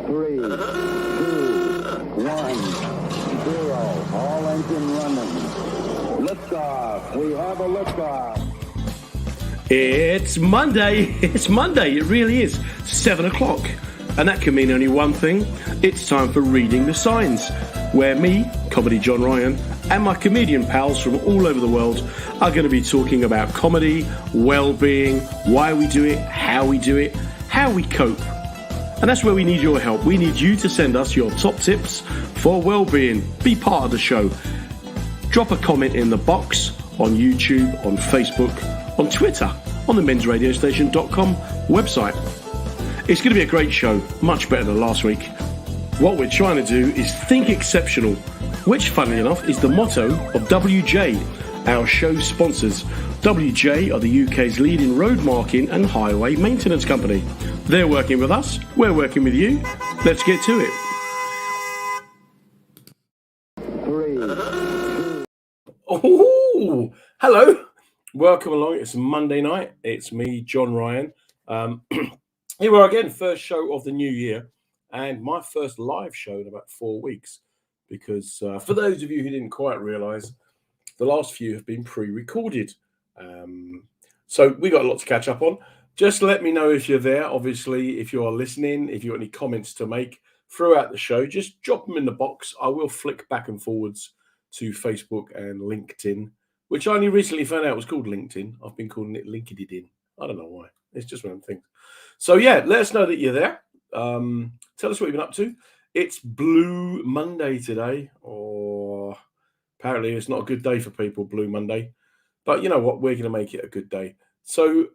3, 2, 1, 0. All engine running. Liftoff. We have a liftoff. It's Monday. It's Monday. It really is. 7 o'clock. And that can mean only one thing. It's time for Reading the Signs, where me, Comedy John Ryan, and my comedian pals from all over the world are going to be talking about comedy, well-being, why we do it, how we cope. And that's where we need your help. We need you to send us your top tips for well-being. Be part of the show. Drop a comment in the box on YouTube, on Facebook, on Twitter, on the mensradiostation.com website. It's going to be a great show, much better than last week. What we're trying to do is think exceptional, which, funnily enough, is the motto of WJ, our show sponsors. WJ are the UK's leading road marking and highway maintenance company. They're working with us, we're working with you. Let's get to it. 3, 2. Oh, hello. Welcome along. It's Monday night. It's me, John Ryan. Here we are again, first show of the new year, and my first live show in about 4 weeks. Because for those of you who didn't quite realise, the last few have been pre-recorded. So we got a lot to catch up on. Just let me know if you're there. Obviously, if you are listening, if you've got any comments to make throughout the show, just drop them in the box. I will flick back and forwards to Facebook and LinkedIn, which I only recently found out was called LinkedIn. I've been calling it LinkedIn. I don't know why. It's just one of them things. So yeah, let us know that you're there. Tell us what you've been up to. It's Blue Monday today, or apparently it's not a good day for people, Blue Monday. But you know what? We're going to make it a good day. So,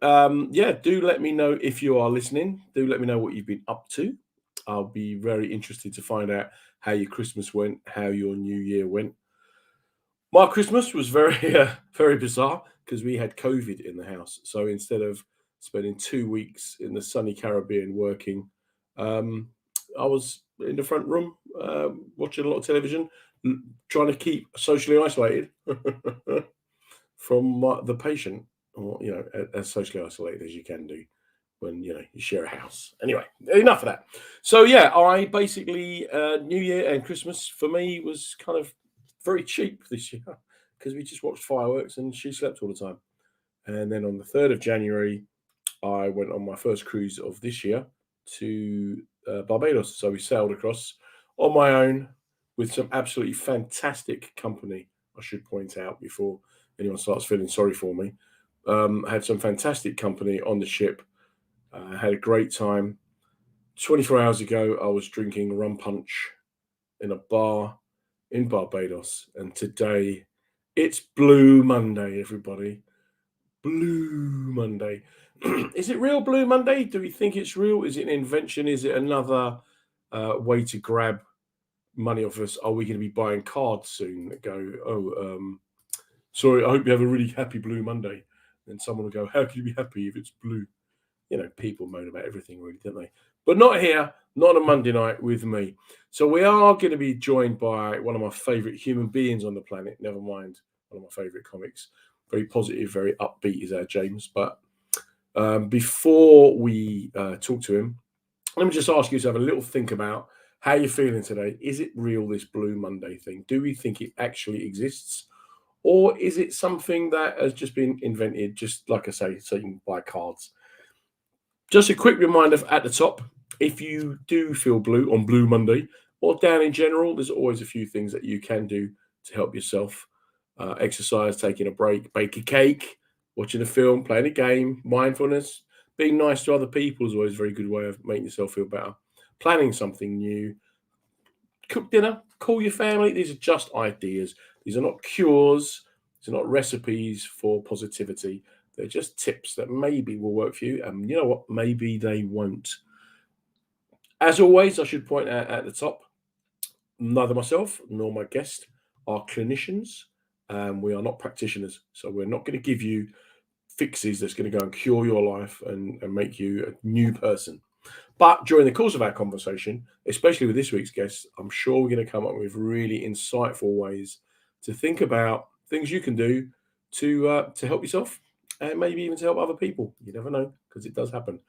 yeah, do let me know if you are listening. Do let me know what you've been up to. I'll be very interested to find out how your Christmas went, how your New Year went. My Christmas was very, very bizarre because we had COVID in the house. So instead of spending 2 weeks in the sunny Caribbean working, I was in the front room watching a lot of television, trying to keep socially isolated from the patient, or as socially isolated as you can do when you share a house. Anyway, enough of that. So yeah, I basically New Year and Christmas for me was kind of very cheap this year because we just watched fireworks and she slept all the time. And then on the 3rd of January, I went on my first cruise of this year to Barbados. So we sailed across on my own with some absolutely fantastic company, I should point out before anyone starts feeling sorry for me. Had some fantastic company on the ship. Had a great time. 24 hours ago, I was drinking rum punch in a bar in Barbados. And today, it's Blue Monday, everybody. Blue Monday. Is it real Blue Monday? Do we think it's real? Is it an invention? Is it another way to grab money off us? Are we going to be buying cards soon that go, sorry, I hope you have a really happy Blue Monday. And someone will go, how can you be happy if it's blue? People moan about everything, really, don't they? But not here, not on a Monday night with me. So we are going to be joined by one of my favourite human beings on the planet, never mind one of my favourite comics. Very positive, very upbeat is our James. But before we talk to him, let me just ask you to have a little think about how you're feeling today. Is it real, this Blue Monday thing? Do we think it actually exists? Or is it something that has just been invented, just like I say, so you can buy cards? Just a quick reminder at the top, if you do feel blue on Blue Monday or down in general, there's always a few things that you can do to help yourself. Exercise, taking a break, bake a cake, watching a film, playing a game, mindfulness, being nice to other people is always a very good way of making yourself feel better. Planning something new, cook dinner, call your family. These are just ideas. These are not cures. These are not recipes for positivity. They're just tips that maybe will work for you. And you know what? Maybe they won't. As always, I should point out at the top, neither myself nor my guest are clinicians. We are not practitioners. So we're not going to give you fixes that's going to go and cure your life and make you a new person. But during the course of our conversation, especially with this week's guest, I'm sure we're going to come up with really insightful ways to think about things you can do to help yourself and maybe even to help other people. You never know, because it does happen.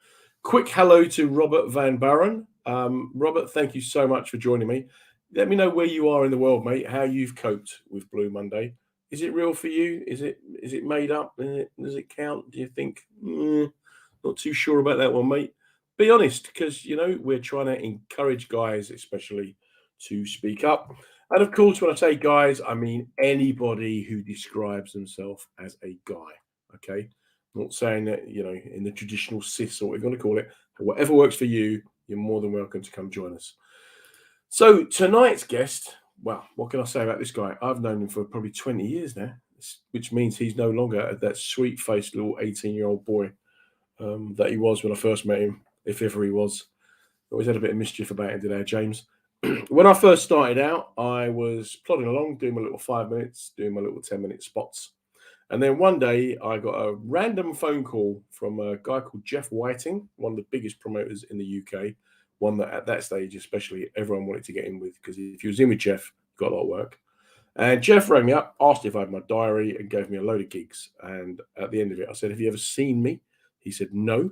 Quick hello to Robert Van Buren. Robert, thank you so much for joining me. Let me know where you are in the world, mate. How you've coped with Blue Monday. Is it real for you? Is it made up? Does it count? Do you think? Not too sure about that one, mate. Be honest, because we're trying to encourage guys, especially, to speak up. And of course, when I say guys, I mean anybody who describes themselves as a guy. Okay, I'm not saying that in the traditional cis or what you're going to call it. Whatever works for you, you're more than welcome to come join us. So tonight's guest, well, what can I say about this guy? I've known him for probably 20 years now, which means he's no longer that sweet-faced little 18-year-old boy that he was when I first met him, if ever he was. Always had a bit of mischief about him today, James. When I first started out, I was plodding along, doing my little 5 minutes, doing my little 10-minute spots. And then one day I got a random phone call from a guy called Jeff Whiting, one of the biggest promoters in the UK, one that at that stage especially everyone wanted to get in with, because if you was in with Jeff, you got a lot of work. And Jeff rang me up, asked if I had my diary, and gave me a load of gigs. And at the end of it, I said, "Have you ever seen me?" He said, "No."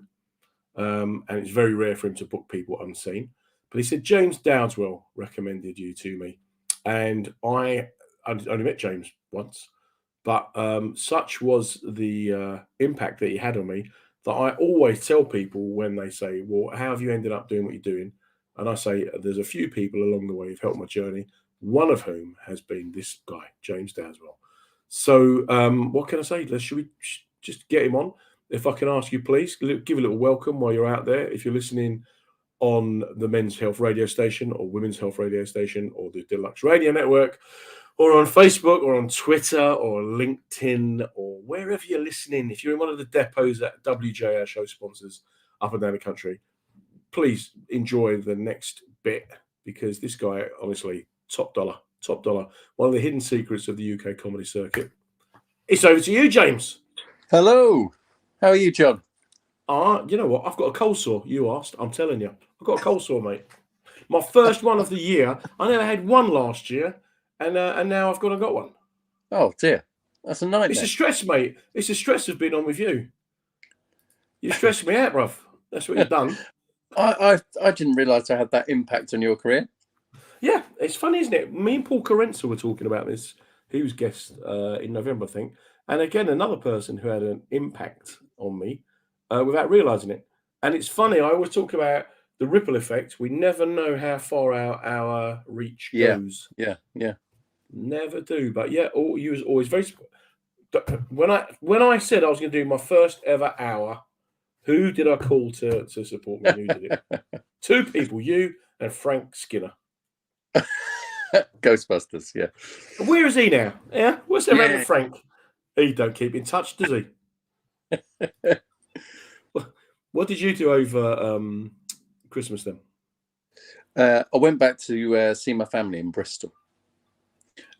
And it's very rare for him to book people unseen. But he said, "James Dowdeswell recommended you to me." And I only met James once. But such was the impact that he had on me that I always tell people when they say, "Well, how have you ended up doing what you're doing?" And I say, there's a few people along the way who've helped my journey, one of whom has been this guy, James Dowdeswell. So what can I say? Should we just get him on? If I can ask you, please, give a little welcome while you're out there. If you're listening on the Men's Health radio station or Women's Health radio station or the Deluxe Radio Network, or on Facebook, or on Twitter, or LinkedIn, or wherever you're listening. If you're in one of the depots that WJ, our show sponsors, up and down the country, please enjoy the next bit, because this guy, honestly, top dollar. One of the hidden secrets of the UK comedy circuit. It's over to you, James. Hello. How are you, John? You know what? I've got a cold sore. You asked. I'm telling you. I've got a cold sore, mate. My first one of the year. I never had one last year. And now I've got one. Oh dear, that's a nightmare. It's a stress, mate. It's a stress of being on with you. You stressed me out, bruv. That's what you've done. I didn't realise I had that impact on your career. Yeah, it's funny, isn't it? Me and Paul Carenza were talking about this. He was guest in November, I think. And again, another person who had an impact on me without realising it. And it's funny, I always talk about the ripple effect. We never know how far our reach goes. Yeah. Never do. But yeah, you was always very. When I said I was going to do my first ever hour, who did I call to support me? Who did it? Two people, you and Frank Skinner. Ghostbusters, yeah. Where is he now? Yeah, what's that around with Frank? He don't keep in touch, does he? What did you do over Christmas then? I went back to see my family in Bristol.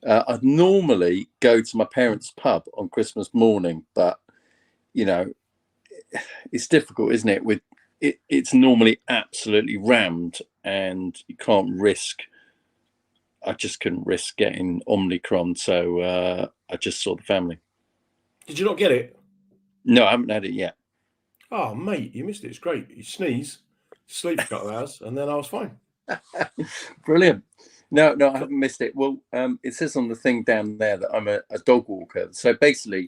I'd normally go to my parents' pub on Christmas morning, but it's difficult, isn't it? It's normally absolutely rammed, and you can't risk. I just couldn't risk getting Omicron, so I just saw the family. Did you not get it? No, I haven't had it yet. Oh, mate, you missed it. It's great. You sneeze, sleep for a couple of hours, and then I was fine. Brilliant. No, I haven't missed it. Well, it says on the thing down there that I'm a dog walker. So basically,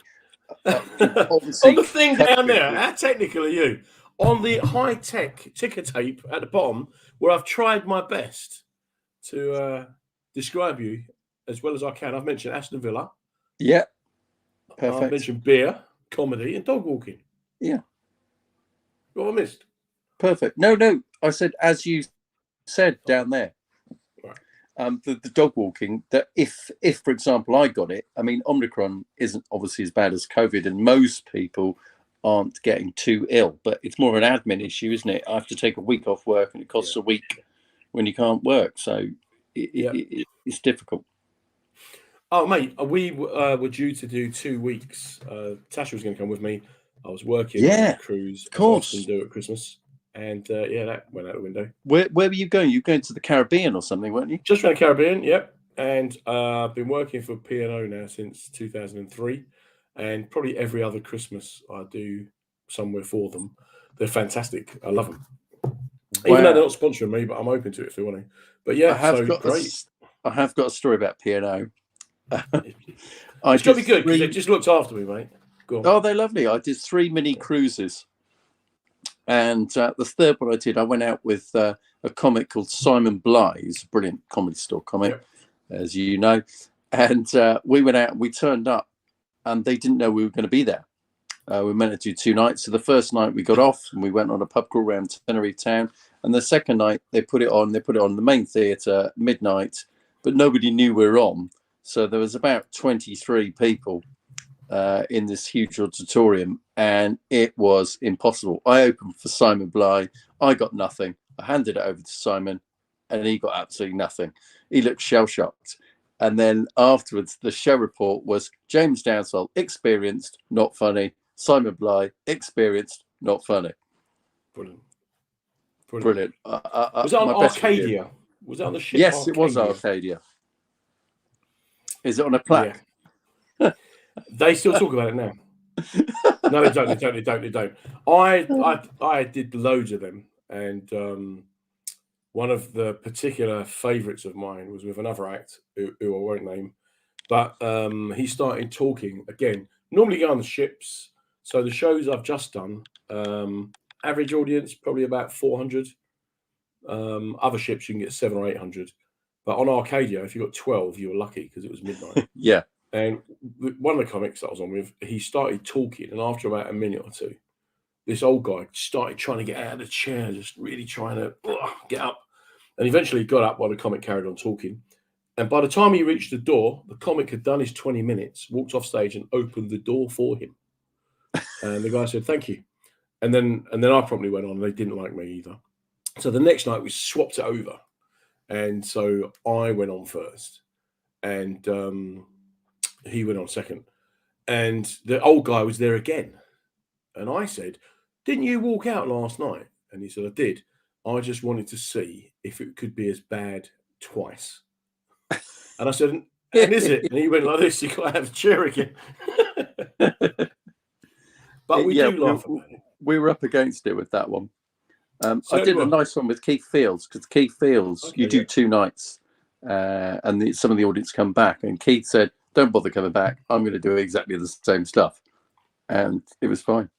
on the thing down there, how technical are you? On the high-tech ticker tape at the bottom, where I've tried my best to describe you as well as I can. I've mentioned Aston Villa. Yeah. Perfect. I've mentioned beer, comedy, and dog walking. Yeah. What have I missed? Perfect. No. I said, as you said down there. The dog walking, that if for example I got it, I mean Omicron isn't obviously as bad as COVID, and most people aren't getting too ill, but it's more of an admin issue, isn't it? I have to take a week off work, and it costs a week when you can't work, so it's difficult. Oh mate, we were due to do 2 weeks. Tasha was going to come with me. I was working on a cruise, of course, as I often do at Christmas. And that went out the window. Where were you going? You were going to the Caribbean or something, weren't you? Just around the Caribbean, yep. And I've been working for P&O now since 2003. And probably every other Christmas I do somewhere for them. They're fantastic. I love them. Wow. Even though they're not sponsoring me, but I'm open to it if they want to. But yeah, I have so got great. I have got a story about P&O. It's got to be good because they just looked after me, mate. Go on. Oh, they're lovely. I did 3 mini cruises. And the third one I did, I went out with a comic called Simon Bly's, brilliant comedy store comic, as you know. And we went out and we turned up and they didn't know we were going to be there. We were meant to do 2 nights. So the first night we got off and we went on a pub crawl around Tenerife town. And the second night they put it on the main theatre midnight, but nobody knew we were on. So there was about 23 people in this huge auditorium, and it was impossible. I opened for Simon Bly. I got nothing. I handed it over to Simon, and he got absolutely nothing. He looked shell-shocked. And then afterwards, the show report was James Dowdeswell, experienced, not funny. Simon Bly, experienced, not funny. Brilliant. Was that on Arcadia? Was that on the ship? Yes, Arcadia? it was Arcadia. Is it on a plaque? Yeah. They still talk about it now. No, they don't. I did loads of them, and one of the particular favourites of mine was with another act who I won't name, but he started talking again. Normally go on the ships, so the shows I've just done, average audience probably about 400. Other ships you can get 700 or 800, but on Arcadia, if you got 12, you were lucky because it was midnight. Yeah. And one of the comics that I was on with, he started talking, and after about a minute or two, this old guy started trying to get out of the chair, just really trying to get up. And eventually got up while the comic carried on talking. And by the time he reached the door, the comic had done his 20 minutes, walked off stage and opened the door for him. And the guy said, thank you. And then I promptly went on, and they didn't like me either. So the next night we swapped it over. And so I went on first. And he went on second, and the old guy was there again. And I said, didn't you walk out last night? And he said, I did. I just wanted to see if it could be as bad twice. And I said, and is it? And he went like this, you got to have a chair again. But we do laugh about it. We were up against it with that one. I did a nice one with Keith Fields, because Keith Fields, you do 2 nights, and some of the audience come back, and Keith said, don't bother coming back. I'm going to do exactly the same stuff. And it was fine.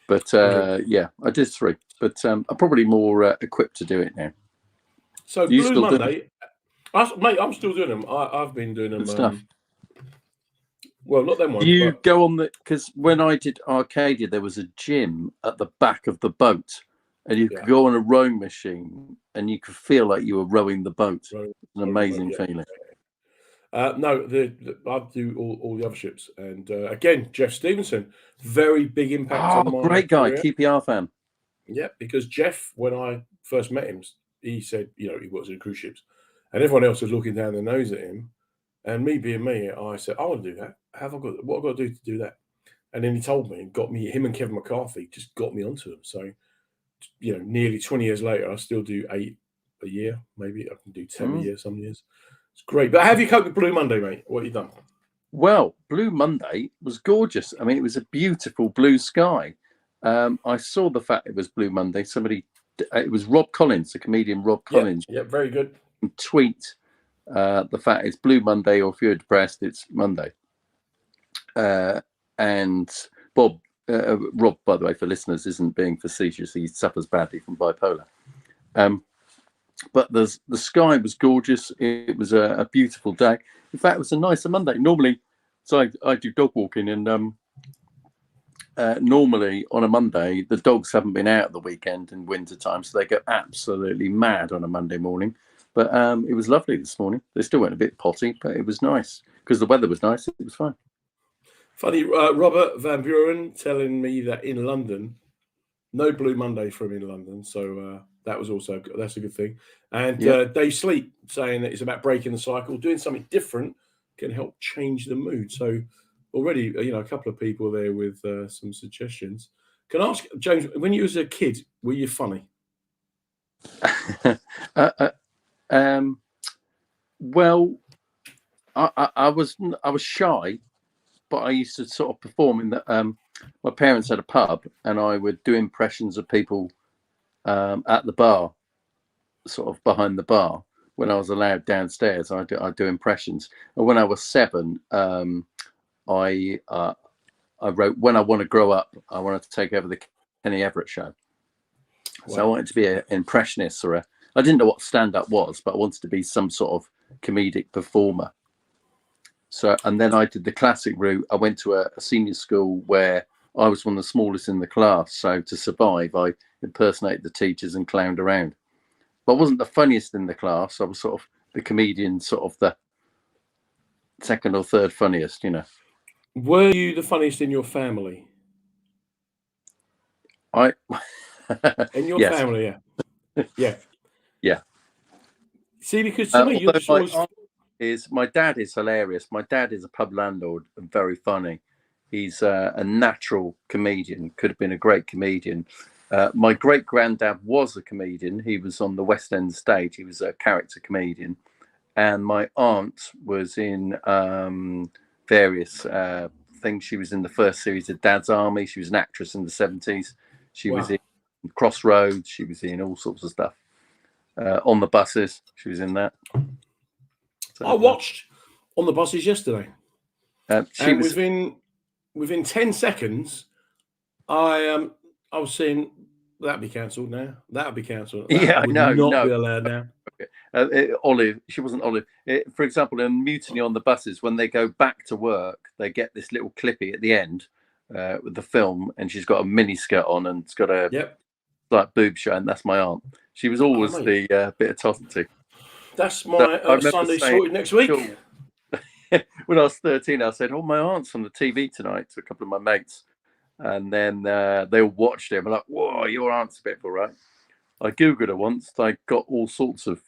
But yeah, I did 3. But I'm probably more equipped to do it now. So Blue Monday, mate, I'm still doing them. I've been doing them. Stuff. Well, not them ones. You go on because when I did Arcadia, there was a gym at the back of the boat, and you could go on a rowing machine, and you could feel like you were rowing the boat. It's an amazing feeling. No, I do all the other ships, and again, Jeff Stevenson, very big impact on my great guy, career. QPR fan. Yeah, because Jeff, when I first met him, he said, he works in cruise ships, and everyone else was looking down their nose at him, and me being me, I said, I want to do that. What have I got to do that? And then he told me and got me. Him and Kevin McCarthy just got me onto them. So, nearly 20 years later, I still do 8 a year. Maybe I can do 10 a year some years. It's great. But how have you coped with Blue Monday, mate? What have you done? Well, Blue Monday was gorgeous. I mean, it was a beautiful blue sky. I saw the fact it was Blue Monday. It was Rob Collins, the comedian Rob Collins. Yeah, very good. Tweet the fact it's Blue Monday, or if you're depressed, it's Monday. And Rob, by the way, for listeners, isn't being facetious. He suffers badly from bipolar. But the sky was gorgeous. It was a beautiful day. In fact, it was a nicer Monday. Normally, so I do dog walking, and normally on a Monday, the dogs haven't been out at the weekend in winter time, so they go absolutely mad on a Monday morning. But it was lovely this morning. They still went a bit potty, but it was nice because the weather was nice. It was fine. Funny, Robert Van Buren telling me that in London, no Blue Monday for him in London. So that's a good thing. And Dave Sleep saying that it's about breaking the cycle, doing something different can help change the mood. So already, a couple of people there with some suggestions. Can I ask, James, when you was a kid, were you funny? Well, I was shy. but I used to sort of perform in the. My parents had a pub, and I would do impressions of people at the bar, sort of behind the bar. When I was allowed downstairs, I do impressions. And when I was 7, I wrote, "When I want to grow up, I wanted to take over the Kenny Everett show." Wow. So I wanted to be an impressionist, or I didn't know what stand-up was, but I wanted to be some sort of comedic performer. So, and then I did the classic route. I went to a senior school where I was one of the smallest in the class. So to survive, I impersonated the teachers and clowned around. But I wasn't the funniest in the class. I was sort of the comedian, sort of the second or third funniest, you know. Were you the funniest in your family? In your yes. family, yeah. Yeah. See, because to me, you're just always... my dad is hilarious. My dad is a pub landlord and very funny. He's a natural comedian, could have been a great comedian. My great granddad was a comedian. He was on the West End stage. He was a character comedian. And my aunt was in various things. She was in the first series of Dad's Army. She was an actress in the 70s. She was in Crossroads. She was in all sorts of stuff. On the Buses, she was in that. So, I watched On the Buses yesterday. She was within 10 seconds, I was saying that'd be cancelled now. That'd be cancelled. Yeah, not be allowed now. Olive, she wasn't Olive. For example, in Mutiny on the Buses, when they go back to work, they get this little clippy at the end with the film, and she's got a mini skirt on and it's got a like boob show, and that's my aunt. She was always the bit of tossity. That's my Sunday sorted next week. When I was 13, I said, "Oh, my aunt's on the TV tonight," to a couple of my mates, and then they all watched it. I'm like, "Whoa, your aunt's a bit all right." I googled her once. I got all sorts of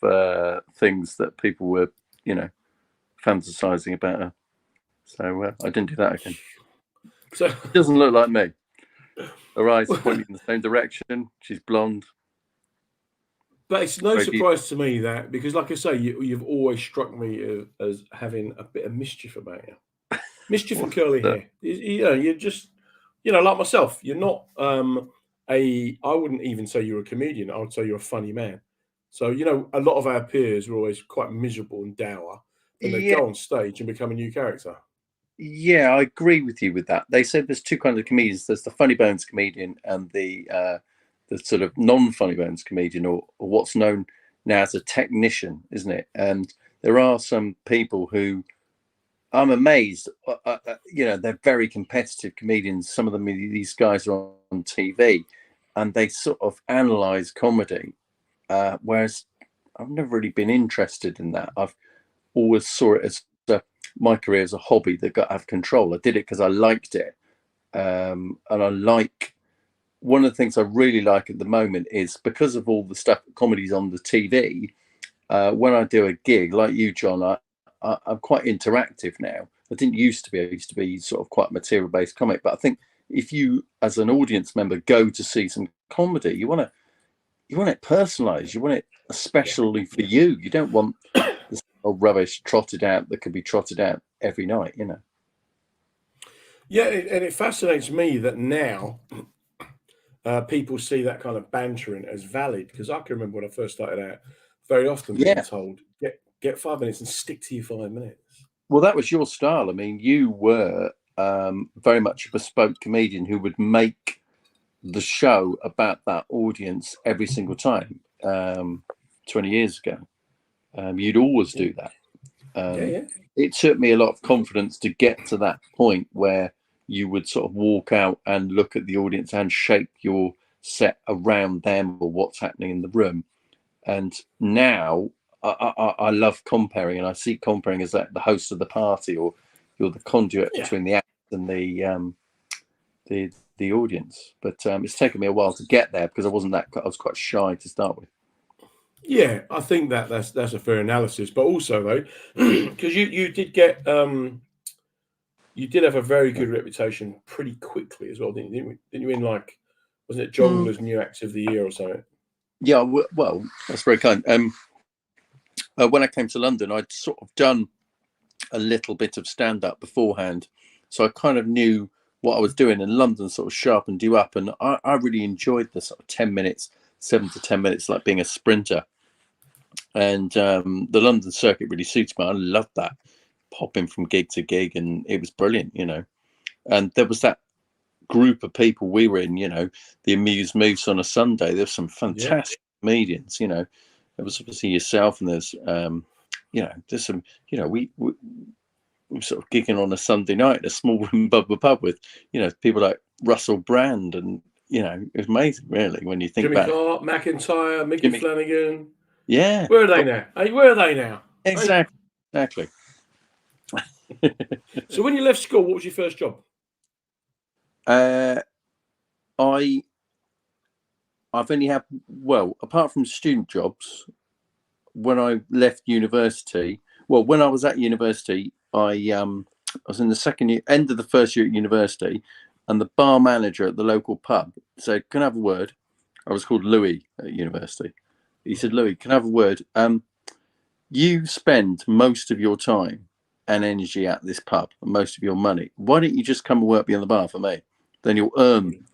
things that people were, fantasizing about her. So I didn't do that again. So she doesn't look like me. Her eyes are pointing in the same direction. She's blonde. But it's no surprise to me that, because like I say, you've always struck me as having a bit of mischief about you. Mischief and curly hair. You're just, like myself, you're not I wouldn't even say you're a comedian. I would say you're a funny man. So, a lot of our peers are always quite miserable and dour, and they go on stage and become a new character. Yeah, I agree with you with that. They said there's two kinds of comedians. There's the funny bones comedian and the sort of non-funny bones comedian, or what's known now as a technician, isn't it? And there are some people who I'm amazed, they're very competitive comedians. Some of them, these guys are on TV and they sort of analyze comedy, whereas I've never really been interested in that. I've always saw it as my career as a hobby that got to have control. I did it because I liked it. And I like, one of the things I really like at the moment is because of all the stuff, comedy's on the TV. When I do a gig like you, John, I'm quite interactive now. I didn't used to be. I used to be sort of quite material-based comic. But I think if you, as an audience member, go to see some comedy, you want it personalised. You want it especially for you. You don't want this old rubbish trotted out that could be trotted out every night. Yeah, and it fascinates me that now people see that kind of bantering as valid, because I can remember when I first started out, very often being told, get 5 minutes and stick to your 5 minutes. Well, that was your style. I mean, you were very much a bespoke comedian who would make the show about that audience every single time. 20 years ago, you'd always do that. It took me a lot of confidence to get to that point where you would sort of walk out and look at the audience and shape your set around them or what's happening in the room. And now I love comparing, and I see comparing as the host of the party, or you're the conduit between the actors and the audience. But it's taken me a while to get there because I was quite shy to start with. Yeah, I think that's a fair analysis. But also though, because you did get you did have a very good reputation pretty quickly as well, didn't you? Didn't you win, like, wasn't it Jongleurs New Act of the Year or something? Yeah, well, that's very kind. When I came to London, I'd sort of done a little bit of stand-up beforehand. so I kind of knew what I was doing, and London sort of sharpened you up. And I really enjoyed the sort of 10 minutes, 7 to 10 minutes, like being a sprinter. And the London circuit really suits me. I loved that, popping from gig to gig, and it was brilliant, you know. And there was that group of people we were in, you know, the Amuse Moose on a Sunday. There's some fantastic comedians, you know. There was obviously yourself, and there's, you know, there's some, you know, we were sort of gigging on a Sunday night at a small room pub with, you know, people like Russell Brand, and, you know, it was amazing, really, when you think Jimmy about Carr, McIntyre, Mickey Flanagan. Yeah. Where are they now? Hey, where are they now? Exactly. So when you left school, what was your first job? I've only had, well, apart from student jobs, when I left university, well, when I was at university, I was in the second year, end of the first year at university, and the bar manager at the local pub said, "Can I have a word?" I was called Louis at university. He said, "Louis, can I have a word? You spend most of your time and energy at this pub and most of your money. Why don't you just come and work behind the bar for me? Then you'll earn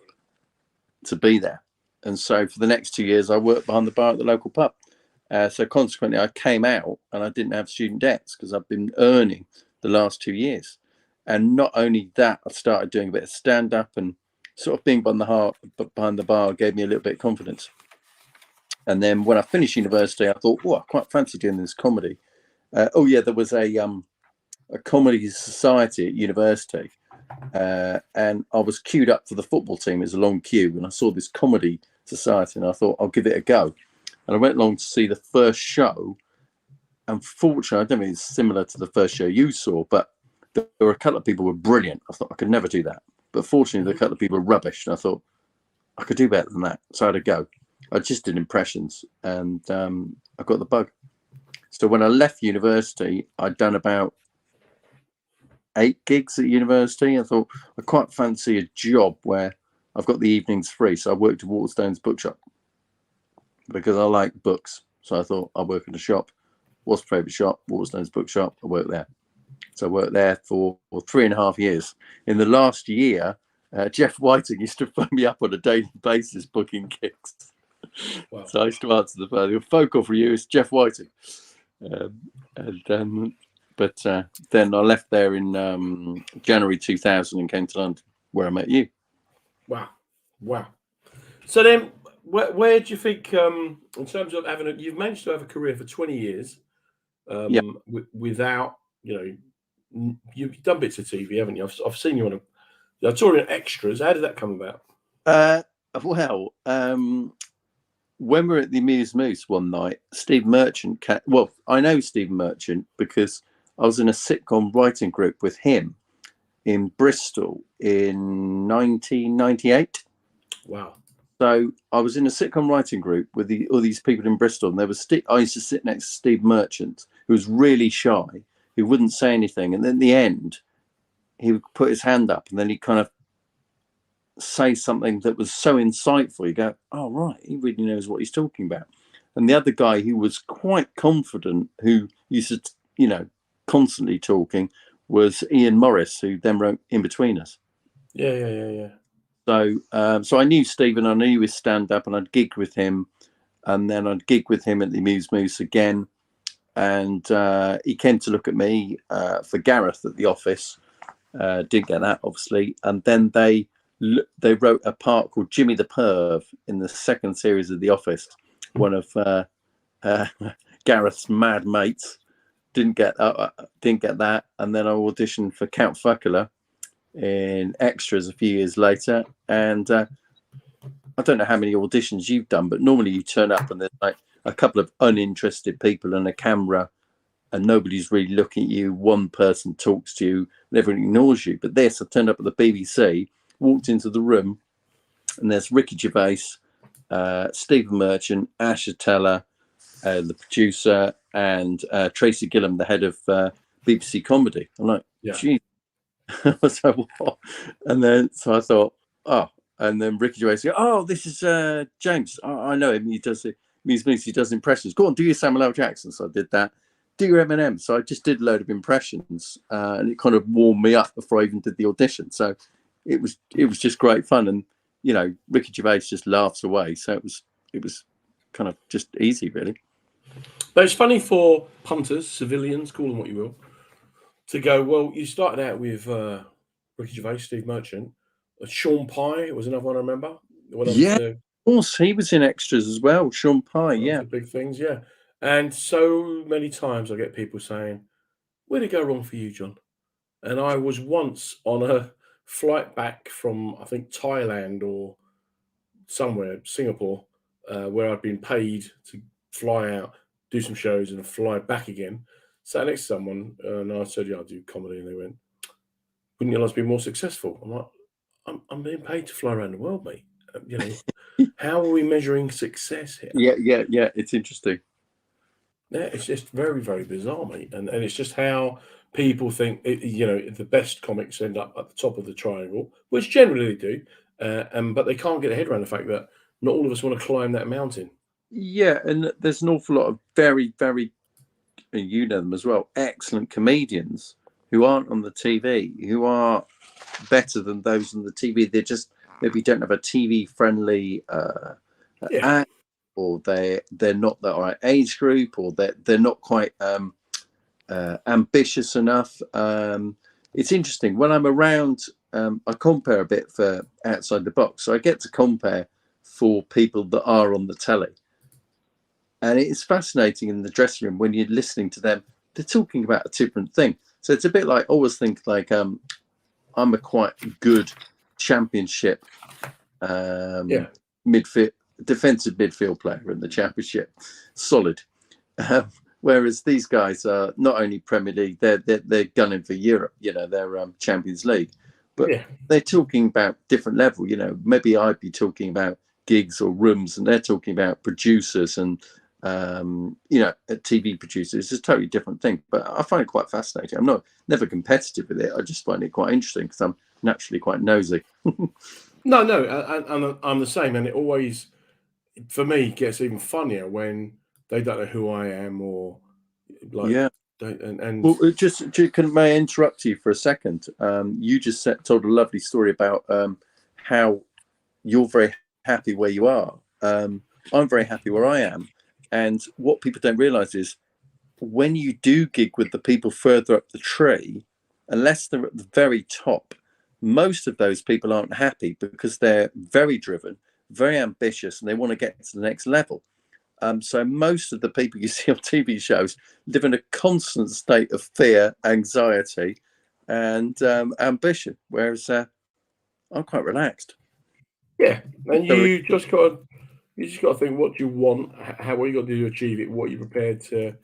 to be there." And so for the next 2 years, I worked behind the bar at the local pub. So consequently, I came out and I didn't have student debts because I've been earning the last 2 years. And not only that, I started doing a bit of stand-up, and sort of being behind the bar gave me a little bit of confidence. And then when I finished university, I thought, oh, I quite fancy doing this comedy. There was a comedy society at university, and I was queued up for the football team. It was a long queue, and I saw this comedy society, and I thought, I'll give it a go. And I went along to see the first show. Unfortunately, I don't think it's similar to the first show you saw, but there were a couple of people who were brilliant. I thought I could never do that. But fortunately, a couple of people were rubbish, and I thought I could do better than that. So I had a go. I just did impressions, and I got the bug. So when I left university, I'd done about 8 gigs at university. I thought I quite fancy a job where I've got the evenings free. So I worked at Waterstone's bookshop because I like books. So I thought I'll work in a shop. What's my favourite shop? Waterstone's bookshop. I worked there. So I worked there for 3.5 years. In the last year, Jeff Whiting used to phone me up on a daily basis booking gigs. Wow. So I used to answer the phone. The phone call for you is Jeff Whiting. But then I left there in January 2000 and came to London, where I met you. Wow. So then, where do you think, in terms of you've managed to have a career for 20 years, without, you know, you've done bits of TV, haven't you? I've seen you on I saw you in Extras. How did that come about? When we were at the Amuse Moose one night, Steve Merchant I know Steve Merchant because I was in a sitcom writing group with him in Bristol in 1998. Wow. So I was in a sitcom writing group with all these people in Bristol, and there was I used to sit next to Steve Merchant, who was really shy, who wouldn't say anything. And then at the end, he would put his hand up, and then he'd kind of say something that was so insightful. You go, oh, right, he really knows what he's talking about. And the other guy who was quite confident, who used to, you know, constantly talking, was Ian Morris, who then wrote In Between Us. Yeah. So I knew Stephen, I knew his stand-up, and I'd gigged with him, and then I'd gig with him at the Amuse Moose again, and he came to look at me for Gareth at the office. Didn't get that, obviously, and then they wrote a part called Jimmy the Perv in the second series of The Office. One of Gareth's mad mates didn't get that, and then I auditioned for Count Fuckula in Extras a few years later. And I don't know how many auditions you've done, but normally you turn up and there's like a couple of uninterested people and a camera, and nobody's really looking at you. One person talks to you and everyone ignores you. But this, I turned up at the BBC, walked into the room, and there's Ricky Gervais, Stephen Merchant, Asher Teller, the producer, and Tracy Gillam, the head of BBC Comedy. I'm like, gee. So what? And then so I thought, oh, and then Ricky Gervais said, oh, this is James. I know him. He does it. He does impressions. Go on, do your Samuel L. Jackson. So I did that. Dear Eminem. So I just did a load of impressions, and it kind of warmed me up before I even did the audition. So it was just great fun, and you know, Ricky Gervais just laughs away. So it was kind of just easy, really. But it's funny for punters, civilians, call them what you will, to go, well, you started out with Ricky Gervais, Steve Merchant. Sean Pye was another one I remember. Went on Yeah, to of course, he was in extras as well. Sean Pye, one of yeah. the big things, yeah. And so many times I get people saying, where'd it go wrong for you, John? And I was once on a flight back from, I think, Thailand or somewhere, Singapore, where I'd been paid to fly out, do some shows, and fly back again. Sat next to someone, and I said, "Yeah, I do comedy," and they went, "Wouldn't you like to be more successful?" I'm like, "I'm being paid to fly around the world, mate. You know, how are we measuring success here?" Yeah. It's interesting. Yeah, it's just very, very bizarre, mate. And it's just how people think, you know, the best comics end up at the top of the triangle, which generally they do, but they can't get their head around the fact that not all of us want to climb that mountain. Yeah, and there's an awful lot of very, very, and you know them as well, excellent comedians who aren't on the TV, who are better than those on the TV. They just maybe don't have a TV friendly Yeah, act, or they're not the right age group, or they're not quite ambitious enough. It's interesting when I'm around. I compare a bit for Outside the Box, so I get to compare for people that are on the telly. And it's fascinating in the dressing room when you're listening to them. They're talking about a different thing. So it's a bit like, I always think like I'm a quite good championship yeah, midfield defensive midfield player in the championship, solid. Whereas these guys are not only Premier League, they're gunning for Europe. You know, they're Champions League, but yeah, they're talking about different level. You know, maybe I'd be talking about gigs or rooms, and they're talking about producers and you know, TV producers. It's a totally different thing. But I find it quite fascinating. I'm never competitive with it. I just find it quite interesting because I'm naturally quite nosy. no, and I'm the same, and it always, for me, gets even funnier when they don't know who I am or like, Yeah. and Well, may I interrupt you for a second? You just told a lovely story about how you're very happy where you are. I'm very happy where I am. And what people don't realize is when you do gig with the people further up the tree, unless they're at the very top, most of those people aren't happy because they're very driven, very ambitious, and they want to get to the next level. So most of the people you see on TV shows live in a constant state of fear, anxiety, and ambition, whereas I'm quite relaxed. yeah, and So, you just got to think what you want, how what you got to do to achieve it, what you're prepared to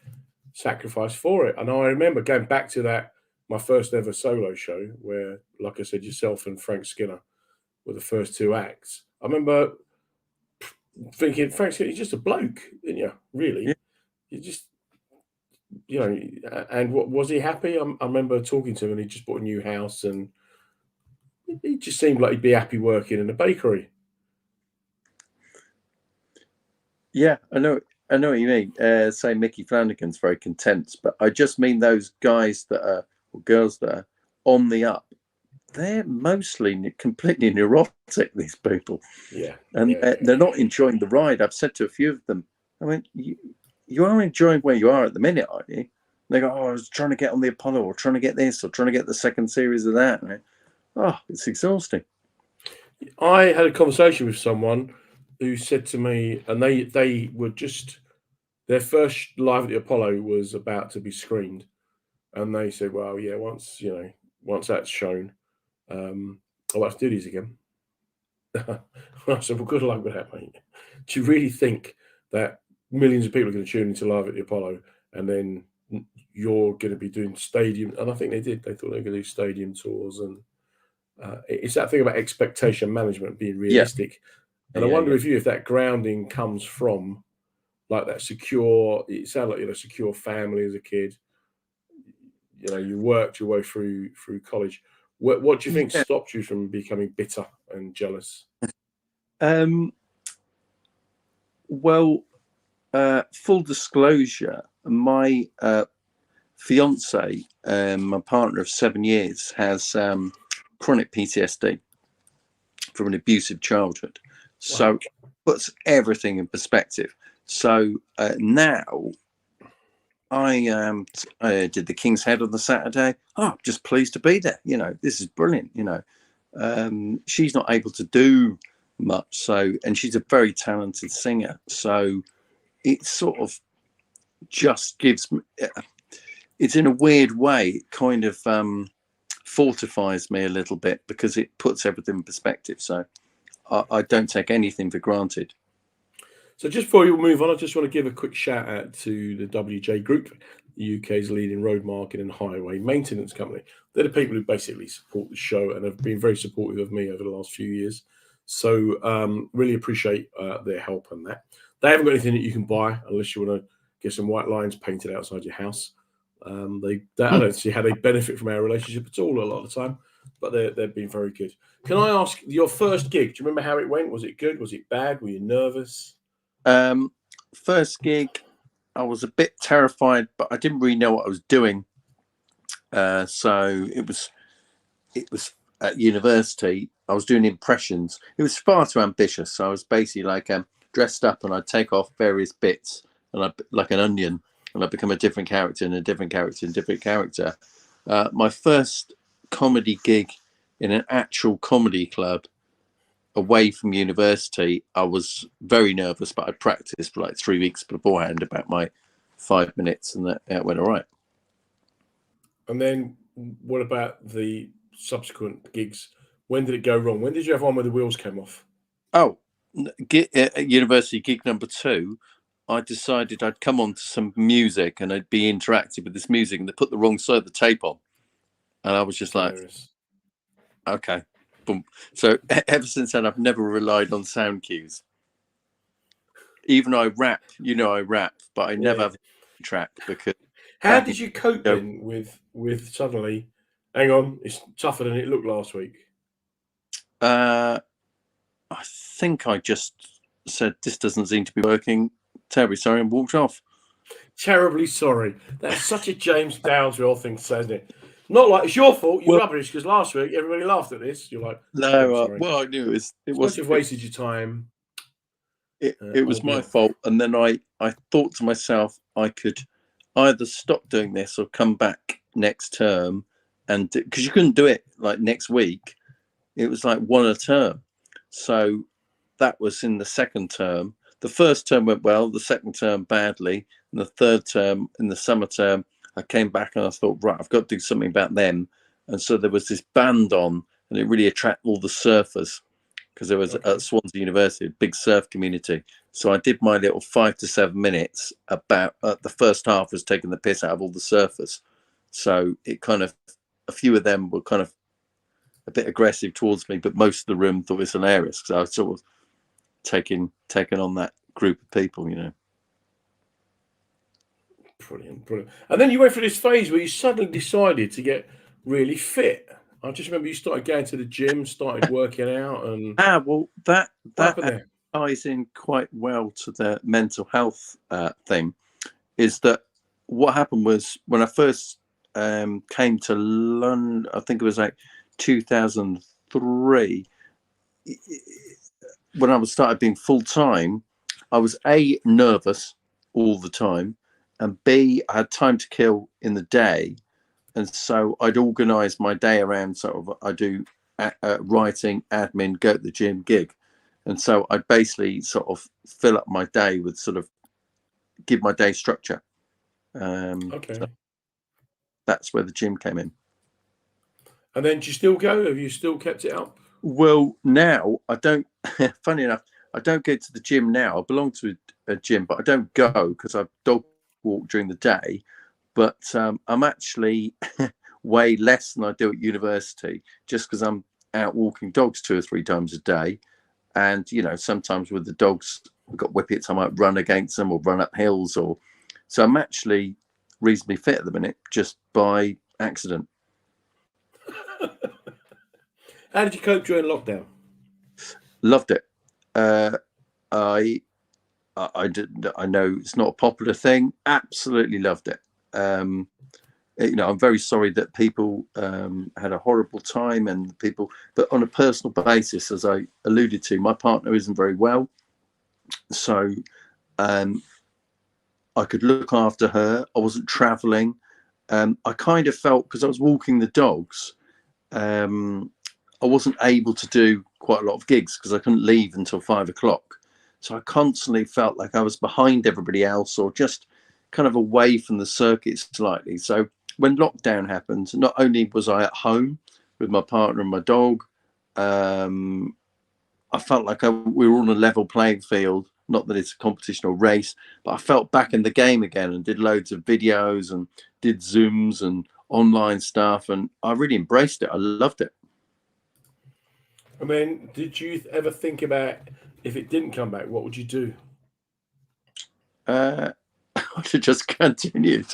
sacrifice for it. And I remember going back to that my first ever solo show where, like I said, yourself and Frank Skinner were the first two acts. I remember thinking, Frank Skinner, he's just a bloke, didn't you? yeah, Really, you just, you know. And what was he happy? I remember talking to him, and he just bought a new house, and he just seemed like he'd be happy working in a bakery. yeah, I know what you mean. Say Mickey Flanagan's very content, but I just mean those guys that are, or girls that are on the up. They're mostly completely neurotic, these people, Yeah, and yeah, they're not enjoying the ride. I've said to a few of them, I mean, you are enjoying where you are at the minute, aren't you? And they go, oh, I was trying to get on the Apollo, or trying to get this, or trying to get the second series of that. And oh, it's exhausting. I had a conversation with someone who said to me, and they were just their first live at the Apollo was about to be screened, and they said, "Well, yeah, once that's shown, I'll have to do these again." I said, "Well, good luck with that, mate. Do you really think that millions of people are going to tune into live at the Apollo, and then you're going to be doing stadium?" And I think they did. They thought they were going to do stadium tours, and it's that thing about expectation management, being Yeah, realistic. And I yeah, wonder yeah. if that grounding comes from like that secure. It sounded like you had a secure family as a kid. You know, you worked your way through college. What do you think Yeah. stopped you from becoming bitter and jealous? Um, well, full disclosure, my fiance, my partner of 7 years, has chronic PTSD from an abusive childhood. So puts everything in perspective. So now I did the King's Head on the Saturday. Oh, just pleased to be there. This is brilliant. She's not able to do much. So, and she's a very talented singer. So it sort of just gives me, it's in a weird way, it kind of fortifies me a little bit because it puts everything in perspective. So I don't take anything for granted. So just before we move on, I just want to give a quick shout out to the WJ Group, the UK's leading road marking and highway maintenance company. They're the people who basically support the show and have been very supportive of me over the last few years. So really appreciate their help on that. They haven't got anything that you can buy unless you want to get some white lines painted outside your house. I don't see how they benefit from our relationship at all a lot of the time, but they've been very good. Can I ask, your first gig, do you remember how it went? Was it good? Was it bad? Were you nervous? First gig, I was a bit terrified, but I didn't really know what I was doing. So it was at university. I was doing impressions. It was far too ambitious. So I was basically like dressed up, and I'd take off various bits, and I like an onion, and I'd become a different character and a different character and different character. My first comedy gig in an actual comedy club away from university, I was very nervous, but I practiced for like 3 weeks beforehand about my 5 minutes, and that went all right. And then what about the subsequent gigs? When did it go wrong? When did you have one where the wheels came off? Oh, at university, gig number 2, I decided I'd come on to some music and I'd be interactive with this music, and they put the wrong side of the tape on. And I was just like, okay. Boom. So ever since then, I've never relied on sound cues. Even though I rap, I rap, but I never have a track because. How did you cope then with suddenly, hang on, it's tougher than it looked last week? I think I just said, this doesn't seem to be working. Terribly sorry, and walked off. Terribly sorry. That's such a James Dowdeswell thing to say, isn't it? Not like it's your fault, you're rubbish, because last week everybody laughed at this. You're like, no, well, I knew it was. You've wasted your time. It was my fault, and then I thought to myself, I could either stop doing this or come back next term, and because you couldn't do it like next week, it was like one a term. So that was in the second term. The first term went well, the second term badly, and the third term, in the summer term, I came back and I thought, right, I've got to do something about them. And so there was this band on, and it really attracted all the surfers, because there was at Swansea University, a big surf community. So I did my little 5 to 7 minutes about the first half was taking the piss out of all the surfers. So it kind of, a few of them were kind of a bit aggressive towards me, but most of the room thought it was hilarious because I was sort of taking on that group of people, Brilliant. And then you went through this phase where you suddenly decided to get really fit. I just remember you started going to the gym, started working out, and well, that ties in quite well to the mental health thing. Is that what happened was when I first came to London, I think it was like 2003. When I started being full time, I was A, nervous all the time, and B, I had time to kill in the day, and so I'd organise my day around sort of I do writing, admin, go to the gym, gig, and so I'd basically sort of fill up my day with sort of give my day structure. So that's where the gym came in. And then do you still go? Have you still kept it up? Well, now I don't. Funny enough, I don't go to the gym now. I belong to a gym, but I don't go because I dog walk during the day. But I'm actually way less than I do at university, just because I'm out walking dogs 2 or 3 times a day. And sometimes with the dogs, we've got whippets, I might run against them or run up hills, so I'm actually reasonably fit at the minute, just by accident. How did you cope during lockdown? Loved it. I know it's not a popular thing. Absolutely loved it. I'm very sorry that people had a horrible time, and people. But on a personal basis, as I alluded to, my partner isn't very well, so I could look after her. I wasn't traveling. I kind of felt, because I was walking the dogs, I wasn't able to do quite a lot of gigs because I couldn't leave until 5 o'clock. So I constantly felt like I was behind everybody else, or just kind of away from the circuit slightly. So when lockdown happened, not only was I at home with my partner and my dog, I felt like we were on a level playing field. Not that it's a competition or race, but I felt back in the game again, and did loads of videos and did Zooms and online stuff. And I really embraced it. I loved it. I mean, did you ever think about, if it didn't come back, what would you do? I'd have just continued.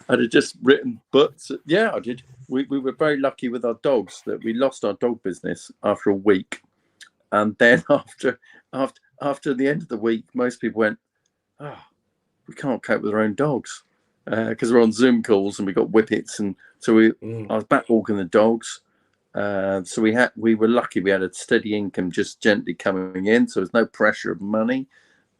I'd have just written books. Yeah, I did. We were very lucky with our dogs that we lost our dog business after a week. And then after the end of the week, most people went, "Oh, we can't cope with our own dogs," because we're on Zoom calls and we got whippets, and so I was back walking the dogs. So we were lucky. We had a steady income just gently coming in, so there's no pressure of money.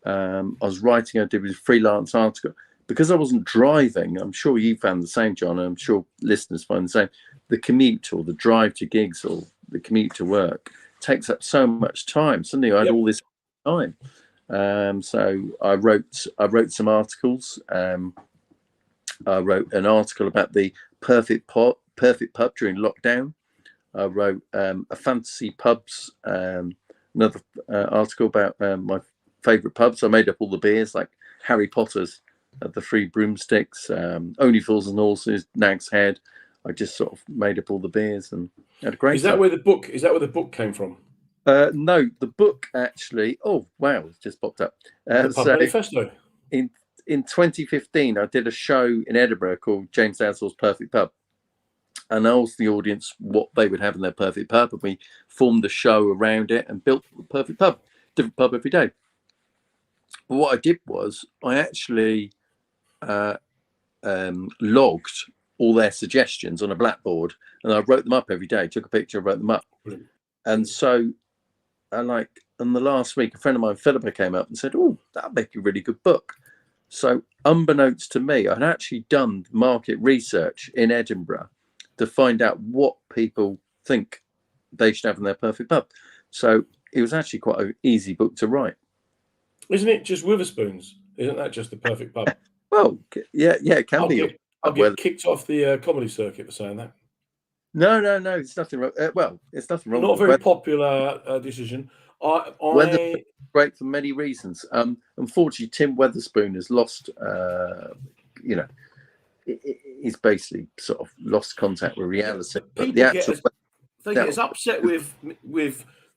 I was writing. I did a freelance article because I wasn't driving. I'm sure you found the same, John. And I'm sure listeners find the same. The commute, or the drive to gigs, or the commute to work, takes up so much time. Suddenly I had all this time. So I wrote some articles. I wrote an article about the perfect pub during lockdown. I wrote a fantasy pubs, another article about my favourite pubs. I made up all the beers, like Harry Potter's The Three Broomsticks, Only Fools and Horses, Nag's Head. I just sort of made up all the beers and had a great time. Is that where the book came from? No, the book actually. Oh wow, it's just popped up. The Pub Manifesto. In 2015, I did a show in Edinburgh called James Dowdeswell's Perfect Pub, and I asked the audience what they would have in their perfect pub, and we formed the show around it and built the perfect pub, different pub every day. But what I did was I actually logged all their suggestions on a blackboard, and I wrote them up every day. Took a picture, wrote them up. Brilliant. And so, in the last week, a friend of mine, Philippa, came up and said, "Oh, that'd make a really good book." So, unbeknownst to me, I'd actually done market research in Edinburgh to find out what people think they should have in their perfect pub. So, it was actually quite an easy book to write. Isn't it just Witherspoons? Isn't that just the perfect pub? Well, yeah, it can be. I'll get kicked off the comedy circuit for saying that. No, it's nothing wrong. It's nothing wrong. Not a very popular decision. Great for many reasons. Unfortunately, Tim Weatherspoon has lost. He's basically sort of lost contact with reality. People get as upset with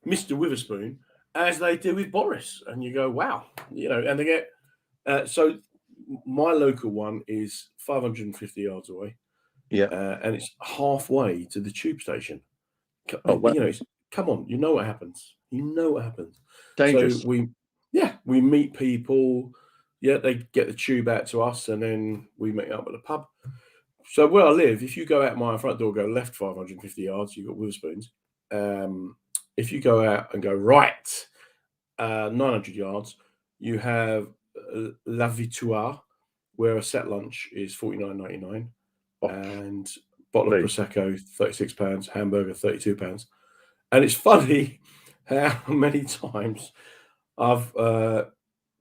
Mr. Witherspoon as they do with Boris, and you go, wow, and they get so. My local one is 550 yards away. Yeah, and it's halfway to the tube station. Oh, wow. Come on, you know what happens. Dangerous. So we meet people. Yeah, they get the tube out to us, and then we meet up at the pub. So where I live, if you go out my front door, go left 550 yards, you've got Witherspoons. If you go out and go right 900 yards, you have La Victoire, where a set lunch is £49.99. And bottle of Prosecco, £36, hamburger, £32. And it's funny how many times I've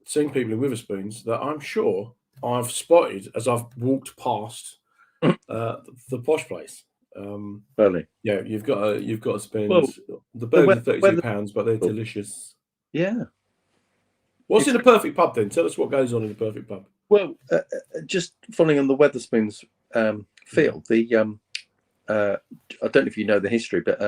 seen people in Witherspoons that I'm sure I've spotted as I've walked past the posh place. Really? Yeah, you've got to spend the burgers are £32, but they're delicious. Yeah. What's in the perfect pub then? Tell us what goes on in the perfect pub. Well, just following on the Wetherspoons field, I don't know if you know the history, but